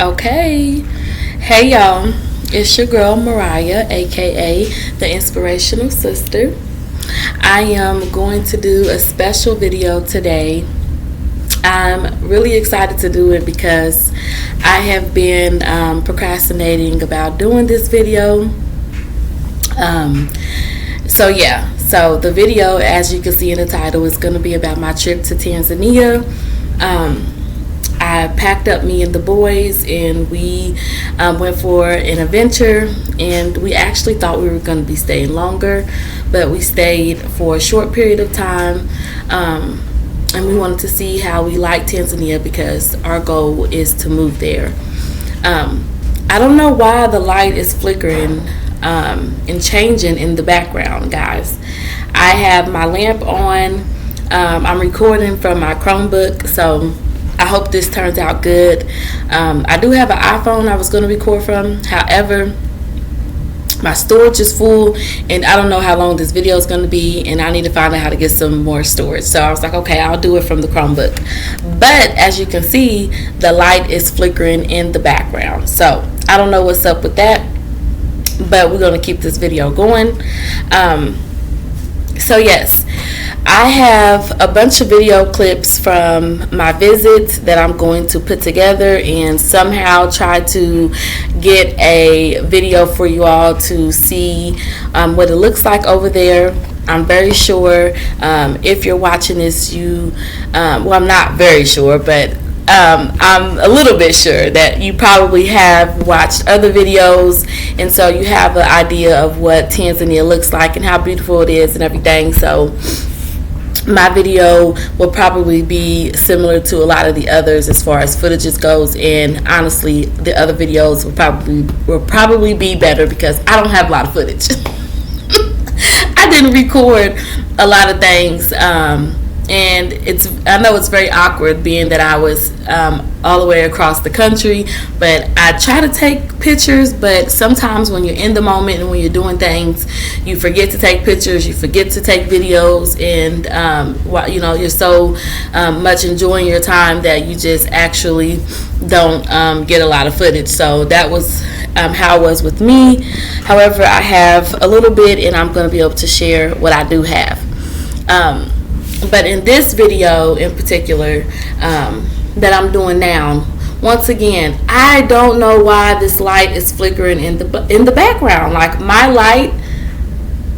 Okay. Hey y'all. It's your girl Mariah, aka the Inspirational Sister. I am going to do a special video today. I'm really excited to do it because I have been procrastinating about doing this video. So the video, as you can see in the title, is going to be about my trip to Tanzania. I packed up me and the boys, and we went for an adventure, and we actually thought we were going to be staying longer, but we stayed for a short period of time, and we wanted to see how we like Tanzania because our goal is to move there. I don't know why the light is flickering and changing in the background, guys. I have my lamp on. I'm recording from my Chromebook, so I hope this turns out good. I do have an iPhone I was going to record from. However, my storage is full, and I don't know how long this video is going to be, and I need to find out how to get some more storage. So I was like, okay, I'll do it from the Chromebook. But as you can see, the light is flickering in the background. So I don't know what's up with that, but we're going to keep this video going. So yes, I have a bunch of video clips from my visit that I'm going to put together and somehow try to get a video for you all to see what it looks like over there. I'm very sure if you're watching this, well, I'm not very sure, but I'm a little bit sure that you probably have watched other videos, and so you have an idea of what Tanzania looks like and how beautiful it is and everything. So my video will probably be similar to a lot of the others as far as footages goes, and honestly the other videos will probably be better because I don't have a lot of footage. I didn't record a lot of things, and I know it's very awkward being that I was all the way across the country, but I try to take pictures, but sometimes when you're in the moment and when you're doing things, you forget to take pictures, you forget to take videos, and you're so much enjoying your time that you just actually don't get a lot of footage. So that was how it was with me. However, I have a little bit, and I'm going to be able to share what I do have. But in this video in particular that I'm doing now, once again, I don't know why this light is flickering in the background. Like, my light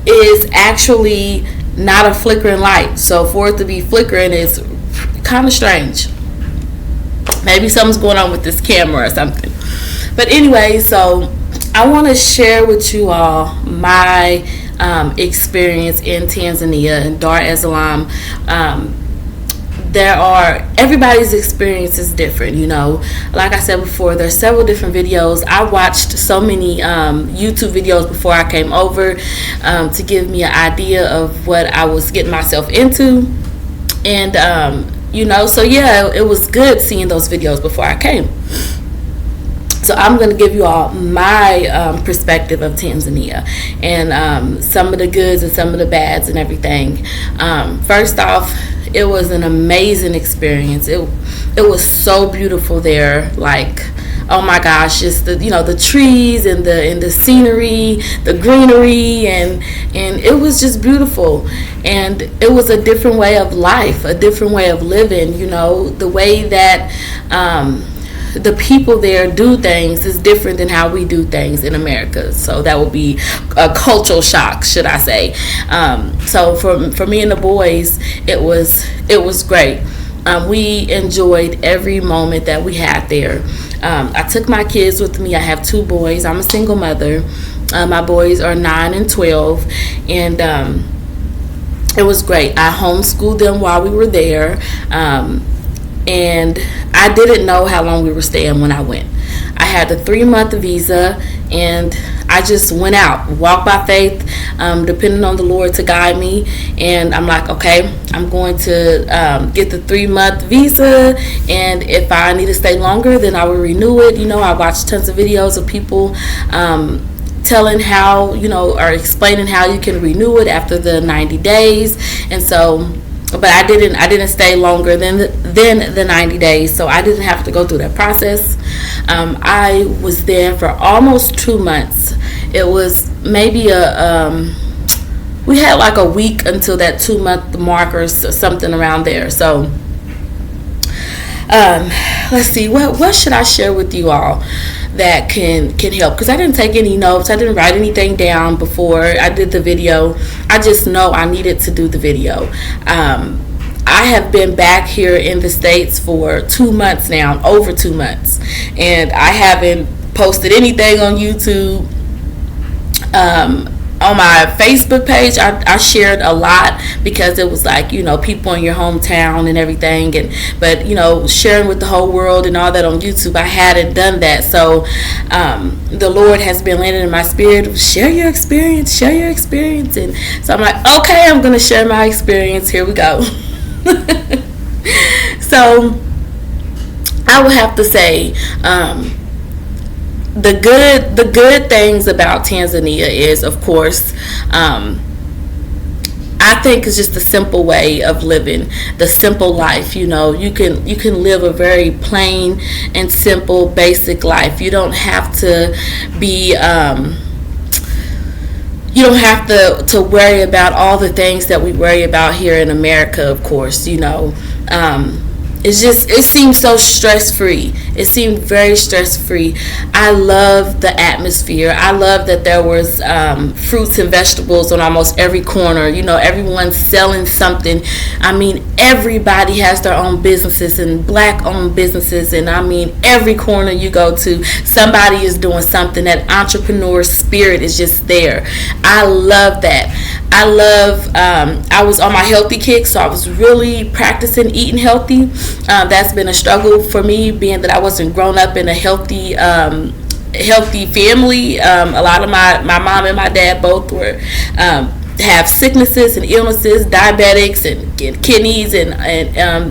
is actually not a flickering light, so for it to be flickering is kind of strange. Maybe something's going on with this camera or something. But anyway, so I want to share with you all my experience in Tanzania and Dar es Salaam. Everybody's experience is different, like I said before, there's several different videos. I watched so many YouTube videos before I came over to give me an idea of what I was getting myself into, and so yeah, it was good seeing those videos before I came. So I'm going to give you all my perspective of Tanzania and some of the goods and some of the bads and everything. First off, it was an amazing experience. It was so beautiful there. Like, oh my gosh, just the trees and the scenery, the greenery, and it was just beautiful. And it was a different way of life, a different way of living. The way that the people there do things is different than how we do things in America. So that would be a cultural shock, should I say. So for me and the boys, it was great. We enjoyed every moment that we had there. I took my kids with me. I have 2 boys. I'm a single mother. My boys are 9 and 12, and it was great. I homeschooled them while we were there. And I didn't know how long we were staying when I went. I had a 3-month visa, and I just went out, walked by faith, depending on the Lord to guide me. And I'm like, okay, I'm going to get the 3-month visa, and if I need to stay longer, then I will renew it. I watched tons of videos of people telling how, or explaining how you can renew it after the 90 days. And so but I didn't stay longer than the 90 days, so I didn't have to go through that process. I was there for almost 2 months. It was maybe we had like a week until that 2-month mark or something around there. So let's see, what should I share with you all that can help, because I didn't take any notes. I didn't write anything down before I did the video. I just know I needed to do the video. I have been back here in the States for 2 months now, over 2 months, and I haven't posted anything on YouTube. On my Facebook page, I shared a lot because it was like, people in your hometown and everything, but sharing with the whole world and all that on YouTube, I hadn't done that. So the Lord has been landing in my spirit, share your experience, and so I'm like, okay, I'm gonna share my experience. Here we go. So I would have to say, the good things about Tanzania is, of course, I think it's just a simple way of living, the simple life. You can live a very plain and simple, basic life. You don't have to be you don't have to worry about all the things that we worry about here in America, of course. It seemed so stress-free. It seemed very stress-free. I love the atmosphere. I love that there was fruits and vegetables on almost every corner. Everyone's selling something. I mean, everybody has their own businesses and black-owned businesses. And I mean, every corner you go to, somebody is doing something. That entrepreneur spirit is just there. I love that. I was on my healthy kick, so I was really practicing eating healthy. That's been a struggle for me, being that I wasn't grown up in a healthy family. A lot of my mom and my dad both were have sicknesses and illnesses, diabetics and kidneys and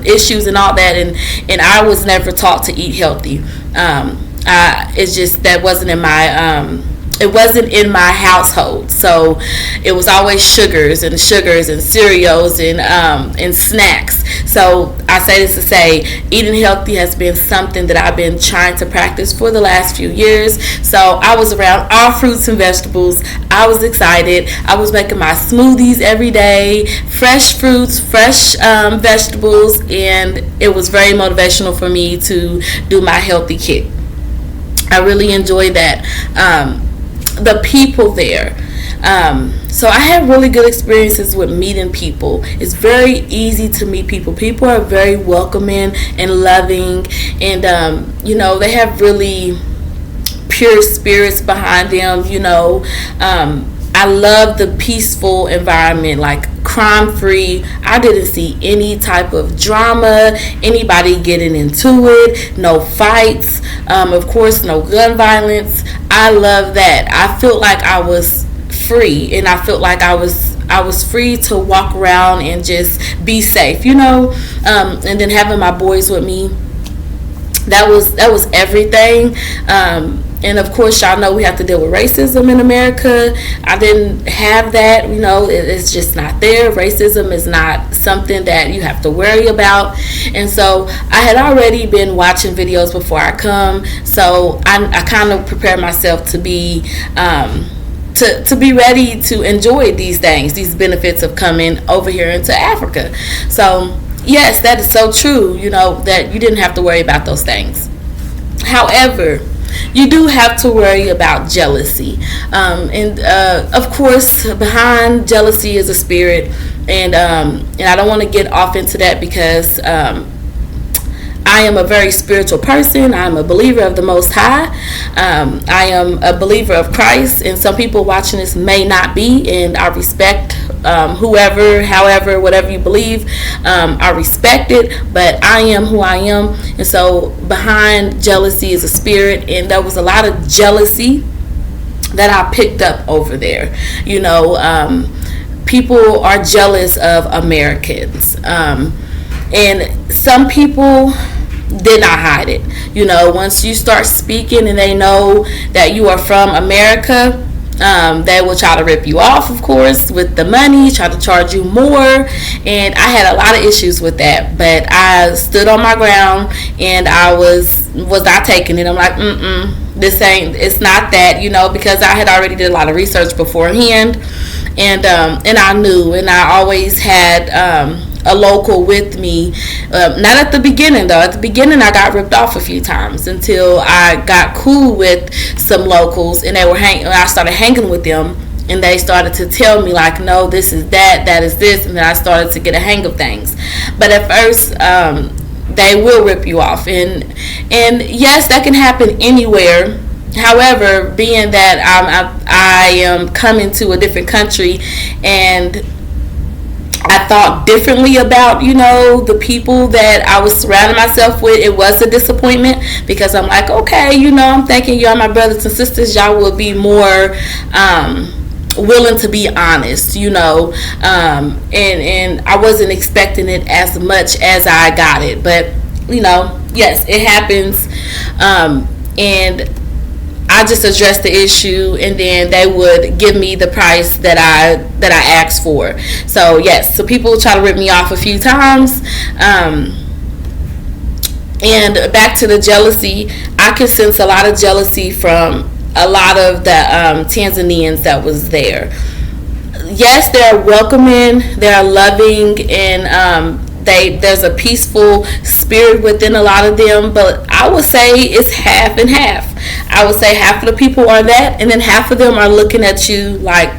issues and all that, and I was never taught to eat healthy. It's just that wasn't in my it wasn't in my household, so it was always sugars and cereals and snacks. So I say this to say, eating healthy has been something that I've been trying to practice for the last few years. So I was around all fruits and vegetables. I was excited. I was making my smoothies every day, fresh fruits, fresh vegetables, and it was very motivational for me to do my healthy kick. I really enjoyed that. The people there. So I had really good experiences with meeting people. It's very easy to meet people. People are very welcoming and loving, and they have really pure spirits behind them. I love the peaceful environment, like crime free. I didn't see any type of drama, anybody getting into it, no fights, of course no gun violence. I love that. I felt like I was free, and I felt like I was free to walk around and just be safe, and then having my boys with me, that was everything. And of course, y'all know we have to deal with racism in America. I didn't have that. It's just not there. Racism is not something that you have to worry about. And so I had already been watching videos before I come. So I kind of prepared myself to be to be ready to enjoy these things, these benefits of coming over here into Africa. So yes, that is so true. That you didn't have to worry about those things. However, you do have to worry about jealousy, and of course behind jealousy is a spirit, and I don't want to get off into that because I am a very spiritual person. I'm a believer of the Most High. I am a believer of Christ, and some people watching this may not be, and I respect whoever, however, whatever you believe. I respect it, but I am who I am, and so behind jealousy is a spirit, and there was a lot of jealousy that I picked up over there. People are jealous of Americans, and some people did not hide it. Once you start speaking and they know that you are from America, They will try to rip you off, of course, with the money, try to charge you more. And I had a lot of issues with that. But I stood on my ground, and I was not taking it. I'm like, it's not that, because I had already did a lot of research beforehand. And I knew, and I always had a local with me. Not at the beginning, though. At the beginning, I got ripped off a few times until I got cool with some locals, and I started hanging with them, and they started to tell me, like, no, this is that is this, and then I started to get a hang of things. But at first, they will rip you off, and yes, that can happen anywhere. However, being that I am coming to a different country, and I thought differently about, the people that I was surrounding myself with, it was a disappointment, because I'm like, okay, I'm thinking y'all my brothers and sisters, y'all will be more willing to be honest, and I wasn't expecting it as much as I got it. But, yes, it happens, and I just addressed the issue, and then they would give me the price that I asked for. So yes, so people try to rip me off a few times. And back to the jealousy, I could sense a lot of jealousy from a lot of the Tanzanians that was there. Yes, they're welcoming, they're loving, and there's a peaceful spirit within a lot of them, but I would say it's half and half. I would say half of the people are that, and then half of them are looking at you like,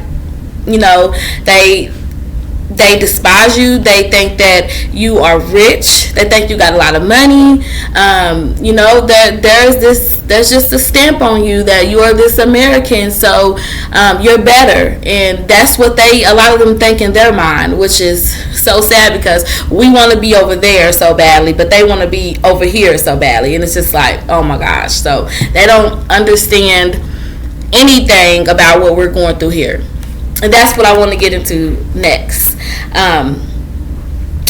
they despise you. They think that you are rich. They think you got a lot of money. There's just a stamp on you that you are this American, so you're better. And that's what a lot of them think in their mind, which is so sad, because we want to be over there so badly, but they want to be over here so badly. And it's just like, oh my gosh. So they don't understand anything about what we're going through here. And that's what I want to get into next.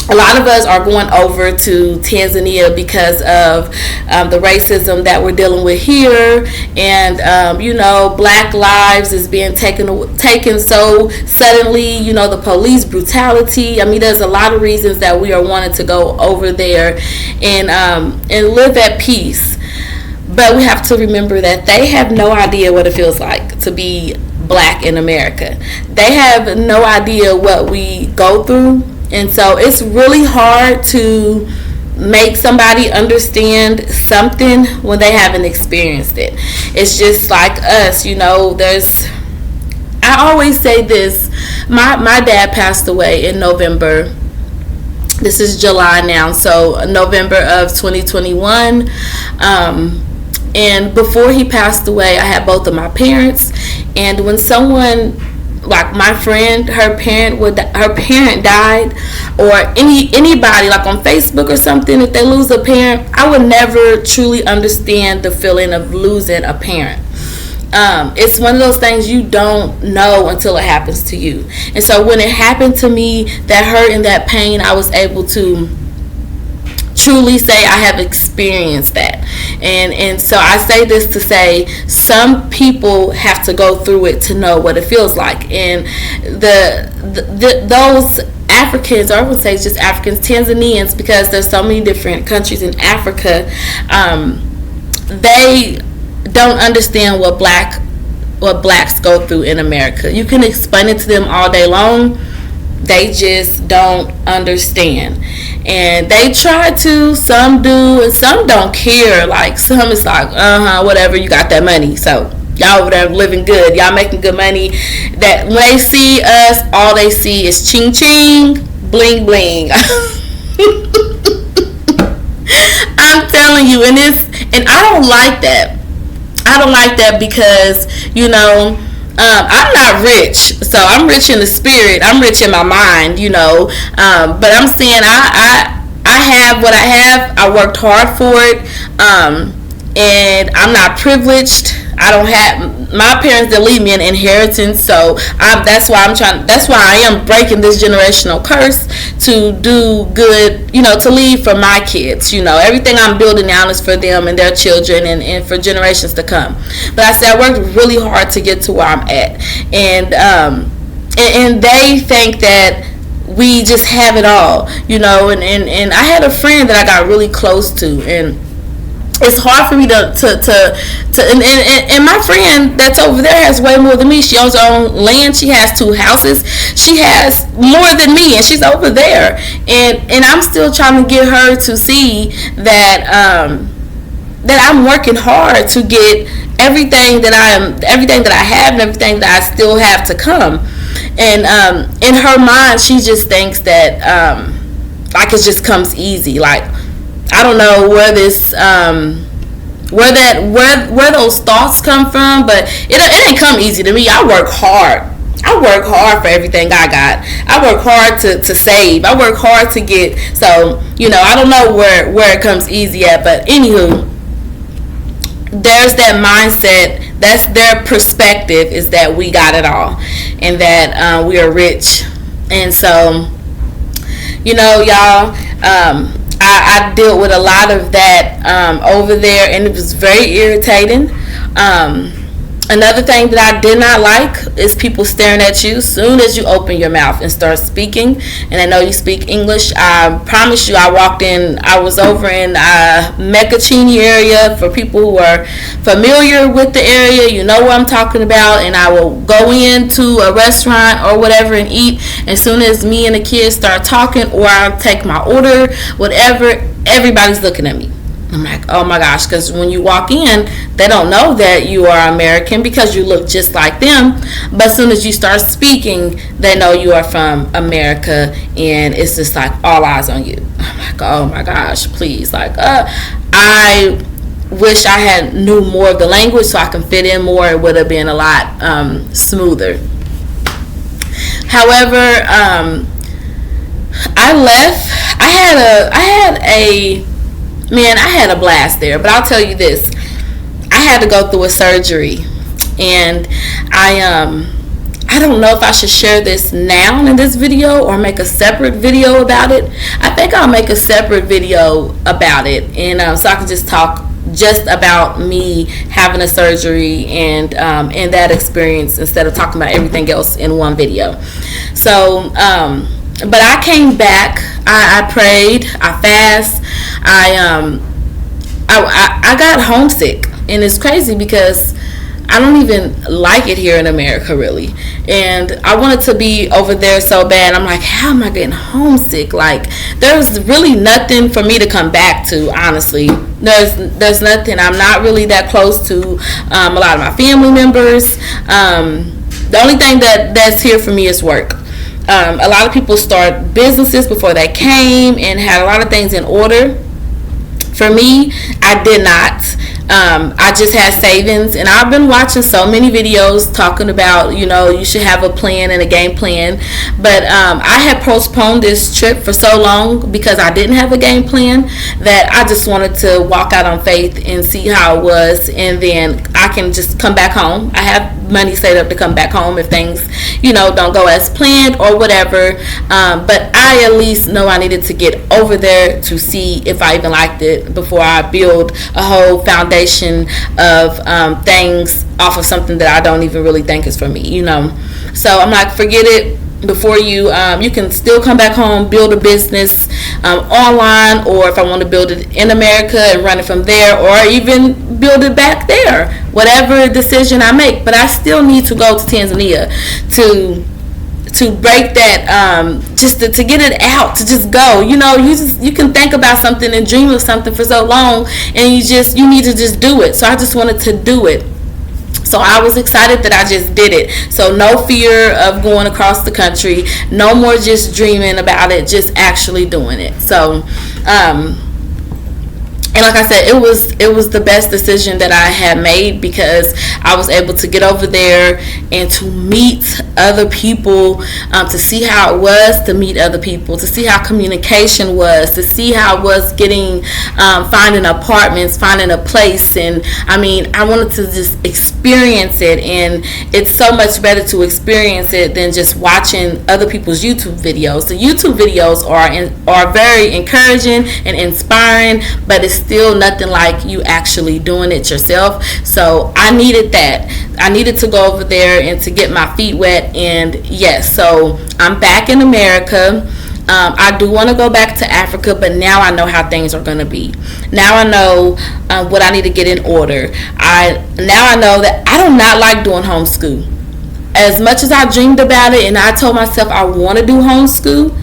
A lot of us are going over to Tanzania because of the racism that we're dealing with here, and Black lives is being taken so suddenly. The police brutality. I mean, there's a lot of reasons that we are wanting to go over there and live at peace. But we have to remember that they have no idea what it feels like to be Black in America. They have no idea what we go through, and so it's really hard to make somebody understand something when they haven't experienced it. It's just like us, I always say this. My dad passed away in November. This is July now, so November of 2021. And before he passed away, I had both of my parents. And when someone, like my friend, her parent died, or anybody, like on Facebook or something, if they lose a parent, I would never truly understand the feeling of losing a parent. It's one of those things you don't know until it happens to you. And so when it happened to me, that hurt and that pain, I was able to truly say I have experienced that. And so I say this to say some people have to go through it to know what it feels like. And those Africans, or I would say it's just Africans, Tanzanians, because there's so many different countries in Africa, they don't understand what blacks go through in America. You can explain it to them all day long. They just don't understand. And they try to, some do, and some don't care. Like, some is like, whatever, you got that money. So, y'all over there living good. Y'all making good money. That when they see us, all they see is ching ching, bling bling. I'm telling you, and I don't like that. I don't like that because, I'm not rich, so I'm rich in the spirit. I'm rich in my mind, but I'm saying I have what I have. I worked hard for it, and I'm not privileged. I don't have, my parents didn't leave me an inheritance, so that's why I am breaking this generational curse to do good, to leave for my kids. Everything I'm building now is for them and their children and for generations to come. But I said I worked really hard to get to where I'm at, and they think that we just have it all, and I had a friend that I got really close to, and it's hard for me to and my friend that's over there has way more than me. She owns her own land. She has 2 houses. She has more than me, and she's over there, and I'm still trying to get her to see that that I'm working hard to get everything that I have and everything that I still have to come. And in her mind, she just thinks that like it just comes easy. Like, I don't know where this where those thoughts come from, but it ain't come easy to me. I work hard for everything I got. I work hard to save. I work hard to get. So I don't know where it comes easy at, but anywho, there's that mindset. That's their perspective, is that we got it all and that we are rich. And so y'all, I dealt with a lot of that over there, and it was very irritating. Another thing that I did not like is people staring at you as soon as you open your mouth and start speaking. And I know you speak English. I promise you, I was over in Mekachini area. For people who are familiar with the area, you know what I'm talking about. And I will go into a restaurant or whatever and eat. As soon as me and the kids start talking, or I'll take my order, whatever, everybody's looking at me. I'm like, oh my gosh, because when you walk in, they don't know that you are American because you look just like them. But as soon as you start speaking, they know you are from America, and it's just like all eyes on you. I'm like, oh my gosh, please. Like, I wish I had knew more of the language so I can fit in more. It would have been a lot smoother. However, I left. I had a blast there, but I'll tell you this. I had to go through a surgery, and I don't know if I should share this now in this video or make a separate video about it. I think I'll make a separate video about it, and so I can just talk just about me having a surgery and that experience, instead of talking about everything else in one video. So but I came back. I prayed. I fast. I got homesick, and it's crazy because I don't even like it here in America, really. And I wanted to be over there so bad. I'm like, how am I getting homesick? Like, there's really nothing for me to come back to, honestly. There's nothing. I'm not really that close to a lot of my family members. The only thing that's here for me is work. A lot of people start businesses before they came and had a lot of things in order. For me, I did not. I just had savings, and I've been watching so many videos talking about, you should have a plan and a game plan. But I had postponed this trip for so long because I didn't have a game plan that I just wanted to walk out on faith and see how it was, and then I can just come back home. I have money saved up to come back home if things, don't go as planned or whatever. But I at least know I needed to get over there to see if I even liked it before I build a whole foundation of things off of something that I don't even really think is for me, So I'm like, forget it. Before you can still come back home, build a business online, or if I want to build it in America and run it from there, or even build it back there, whatever decision I make. But I still need to go to Tanzania to break that, just to get it out, to just go. You can think about something and dream of something for so long, and you need to just do it. So I just wanted to do it. So I was excited that I just did it. So no fear of going across the country, no more just dreaming about it, just actually doing it. So and like I said, it was the best decision that I had made, because I was able to get over there and to meet other people, to see how it was to meet other people, to see how communication was, to see how it was getting, finding apartments, finding a place. And I mean, I wanted to just experience it, and it's so much better to experience it than just watching other people's YouTube videos. The YouTube videos are very encouraging and inspiring, but it's still nothing like you actually doing it yourself. So I needed that. I needed to go over there and to get my feet wet. And yes, so I'm back in America. I do want to go back to Africa, but now I know how things are going to be. Now I know what I need to get in order. Now I know that I do not like doing homeschool. As much as I dreamed about it and I told myself I want to do homeschool,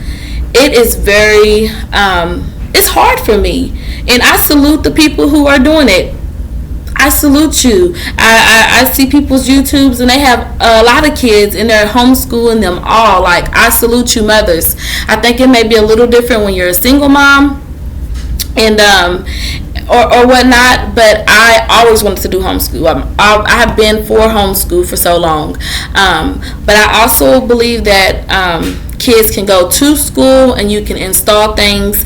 it is very, it's hard for me. And I salute the people who are doing it. I salute you. I see people's YouTubes and they have a lot of kids and they're homeschooling them all. Like, I salute you, mothers. I think it may be a little different when you're a single mom and or whatnot, but I always wanted to do homeschool. I have been for homeschool for so long, but I also believe that kids can go to school and you can install things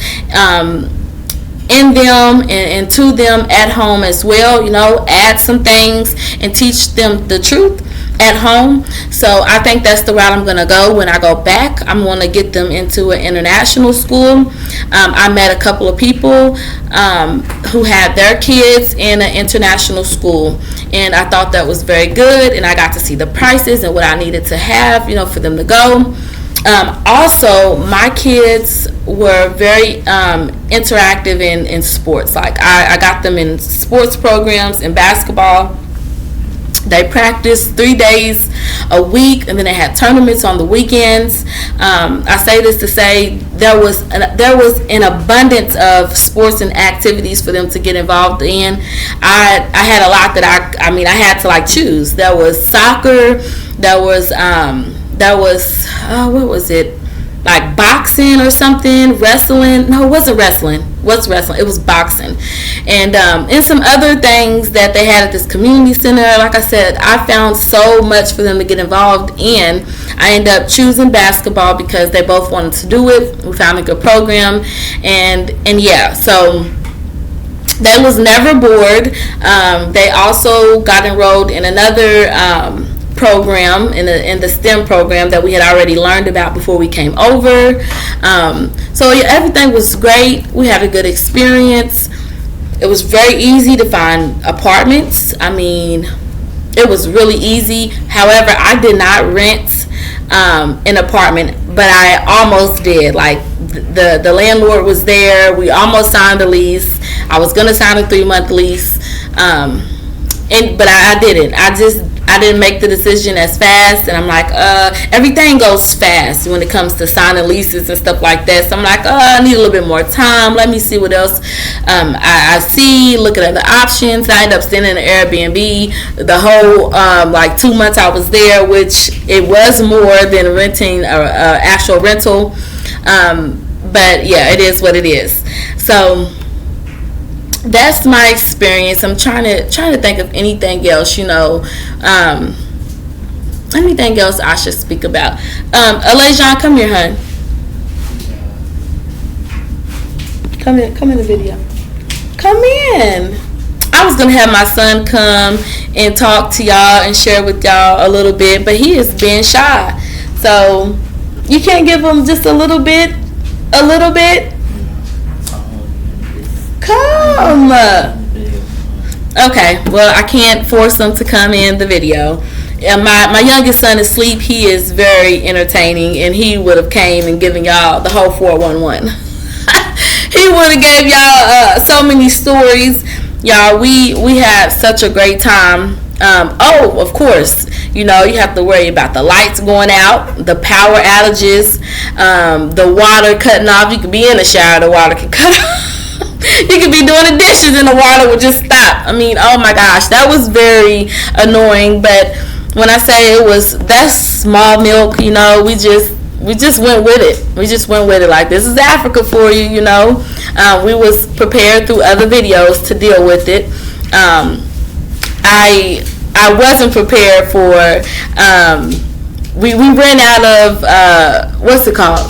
in them and to them at home as well. You know, add some things and teach them the truth at home. So I think that's the route I'm going to go when I go back. I'm going to get them into an international school. I met a couple of people who had their kids in an international school, and I thought that was very good, and I got to see the prices and what I needed to have, you know, for them to go. Also, my kids were very interactive in sports. Like, I got them in sports programs, in basketball. They practiced 3 days a week, and then they had tournaments on the weekends. I say this to say there was an abundance of sports and activities for them to get involved in. I had a lot that I had to like choose. There was soccer. There was what was it? Like boxing or something, wrestling. No, it wasn't wrestling. What's wrestling? It was boxing. And some other things that they had at this community center. Like I said, I found so much for them to get involved in. I ended up choosing basketball because they both wanted to do it. We found a good program. And yeah, so they was never bored. They also got enrolled in another program, in the STEM program that we had already learned about before we came over. So yeah, everything was great. We had a good experience. It was very easy to find apartments. I mean, it was really easy. However, I did not rent an apartment, but I almost did. Like, the landlord was there. We almost signed a lease. I was gonna sign a 3-month lease, but I didn't. I didn't make the decision as fast, and I'm like, everything goes fast when it comes to signing leases and stuff like that. So I'm like, I need a little bit more time. Let me see what else I see, looking at the options. I ended up staying in an Airbnb the whole 2 months I was there, which it was more than renting a actual rental. But yeah, it is what it is. So that's my experience. I'm trying to think of anything else, anything else I should speak about. Alajon, come here, hun. Come in the video. Come in. I was gonna have my son come and talk to y'all and share with y'all a little bit, but he is being shy. So you can't give him just a little bit. Come. Okay, well, I can't force him to come in the video. And my youngest son is asleep. He is very entertaining, and he would have came and given y'all the whole 411. He would have gave y'all so many stories. Y'all, we had such a great time. Of course, you have to worry about the lights going out, the power outages, the water cutting off. You could be in the shower, the water could cut off. You could be doing the dishes and the water would just stop. I mean, oh my gosh, that was very annoying. But when I say that's small milk, we just went with it. We just went with it. Like, this is Africa for you, We was prepared through other videos to deal with it. I wasn't prepared for. We ran out of what's it called?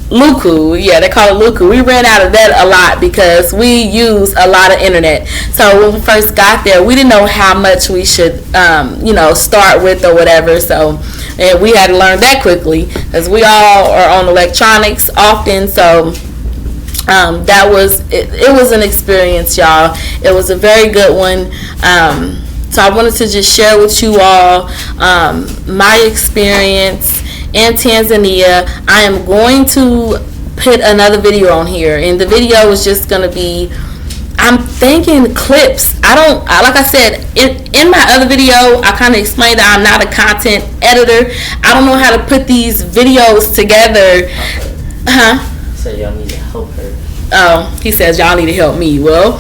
Luku. Yeah, they call it Luku. We ran out of that a lot because we use a lot of internet. So when we first got there, we didn't know how much we should, start with or whatever. So and we had to learn that quickly because we all are on electronics often. So that was it was an experience, y'all. It was a very good one. So I wanted to just share with you all my experience in Tanzania. I am going to put another video on here, and the video is just going to be, I'm thinking clips. Like I said, in my other video, I kind of explained that I'm not a content editor. I don't know how to put these videos together. So y'all need to help her. Oh, he says y'all need to help me. Well,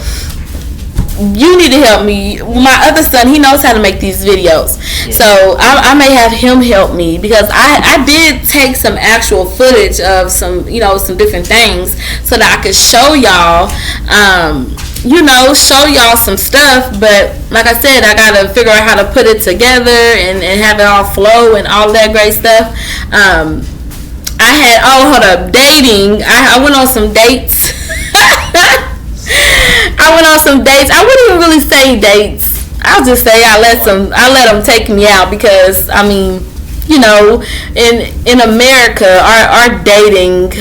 you need to help me. My other son, he knows how to make these videos. Yeah. So I may have him help me because I did take some actual footage of some different things so that I could show y'all, show y'all some stuff. But like I said, I got to figure out how to put it together and have it all flow and all that great stuff. Dating. I went on some dates. I went on some dates. I wouldn't even really say dates. I'll just say I let them take me out because in America our dating,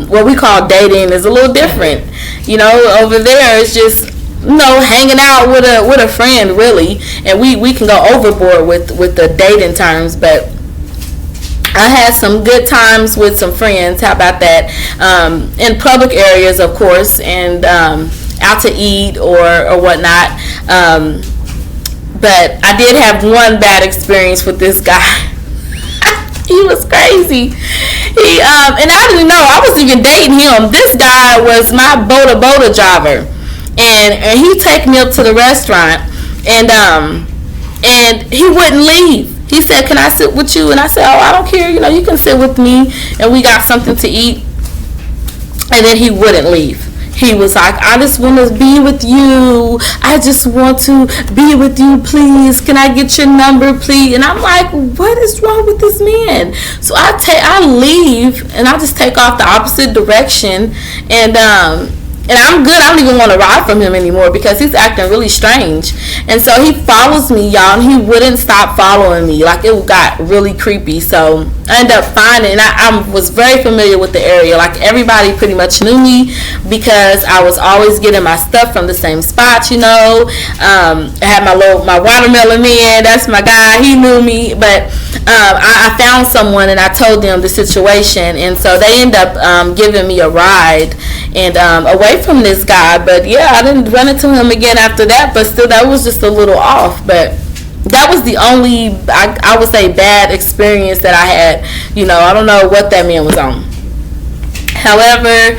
what we call dating, is a little different. Over there it's just hanging out with a friend really, and we can go overboard with the dating terms, but I had some good times with some friends. How about that? In public areas, of course, and out to eat or whatnot. But I did have one bad experience with this guy. He was crazy. And I didn't know. I was even dating him. This guy was my boda driver, and he take me up to the restaurant, and he wouldn't leave. He said, "Can I sit with you?" And I said, "Oh, I don't care. You can sit with me." And we got something to eat. And then he wouldn't leave. He was like, "I just want to be with you. I just want to be with you, please. Can I get your number, please?" And I'm like, what is wrong with this man? So I leave, and I just take off the opposite direction. And I'm good. I don't even want to ride from him anymore because he's acting really strange. And so he follows me, y'all, and he wouldn't stop following me. Like, it got really creepy. So I ended up finding, and I was very familiar with the area. Like, everybody pretty much knew me because I was always getting my stuff from the same spot, I had my watermelon man. That's my guy. He knew me. But I found someone, and I told them the situation. And so they ended up giving me a ride and away from this guy. But yeah, I didn't run into him again after that, but still that was just a little off. But that was the only I would say bad experience that I had. I don't know what that man was on. However,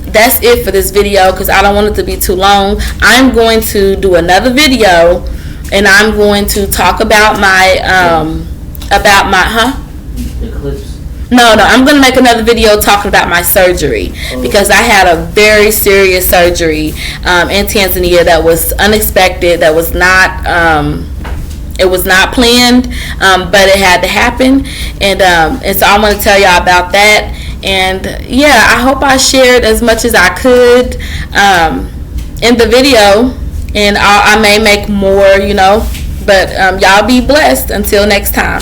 that's it for this video because I don't want it to be too long. I'm going to do another video, and I'm going to talk about my eclipse. No, I'm going to make another video talking about my surgery because I had a very serious surgery in Tanzania that was unexpected, that was not it was not planned, but it had to happen, and so I'm going to tell y'all about that. And yeah, I hope I shared as much as I could in the video, and I may make more, but y'all be blessed until next time.